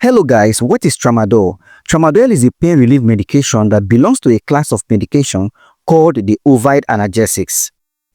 Hello guys, what is Tramadol? Tramadol is a pain relief medication that belongs to a class of medication called the opioid analgesics.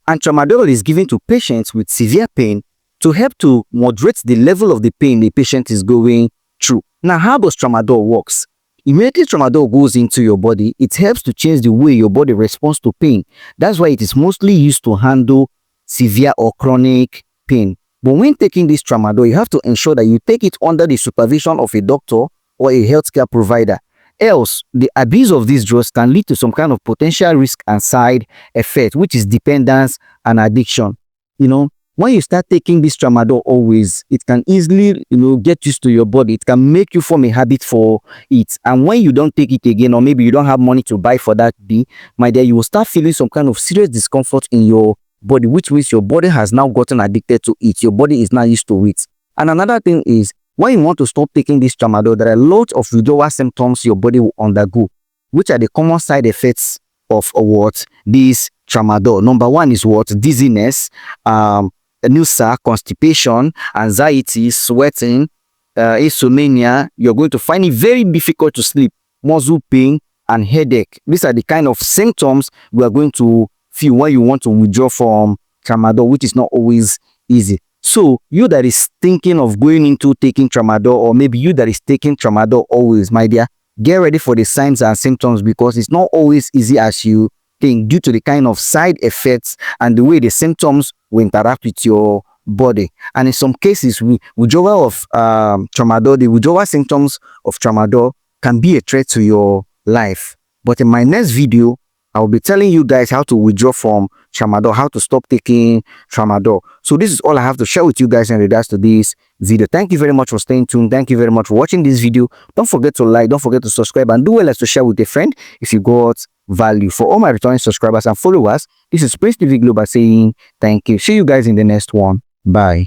And Tramadol is given to patients with severe pain to help to moderate the level of the pain the patient is going through. Now, how does Tramadol works? Immediately Tramadol goes into your body, it helps to change the way your body responds to pain. That's why it is mostly used to handle severe or chronic pain. But when taking this Tramadol, you have to ensure that you take it under the supervision of a doctor or a healthcare provider. Else, the abuse of these drugs can lead to some kind of potential risk and side effect, which is dependence and addiction. When you start taking this Tramadol always, it can easily, get used to your body. It can make you form a habit for it. And when you don't take it again, or maybe you don't have money to buy for that day, my dear, you will start feeling some kind of serious discomfort in your body, which means your body has now gotten addicted to it. Your body is not used to it. And another thing is, when you want to stop taking this Tramadol, there are lots of withdrawal symptoms your body will undergo, which are the common side effects of what this Tramadol. Number one is what? Dizziness, nausea, constipation, anxiety, sweating, insomnia. You're going to find it very difficult to sleep, muscle pain, and headache. These are the kind of symptoms we are going to feel when you want to withdraw from Tramadol, which is not always easy. So you that is thinking of going into taking Tramadol, or maybe you that is taking Tramadol always, my dear, get ready for the signs and symptoms, because it's not always easy as you think, due to the kind of side effects and the way the symptoms will interact with your body. And in some cases, withdrawal of Tramadol, the withdrawal symptoms of Tramadol can be a threat to your life. But in my next video, I will be telling you guys how to withdraw from Tramadol, how to stop taking Tramadol. So this is all I have to share with you guys in regards to this video. Thank you very much for staying tuned. Thank you very much for watching this video. Don't forget to like, don't forget to subscribe, and do well as to share with a friend if you got value. For all my returning subscribers and followers, this is Prince TV Global saying thank you. See you guys in the next one. Bye.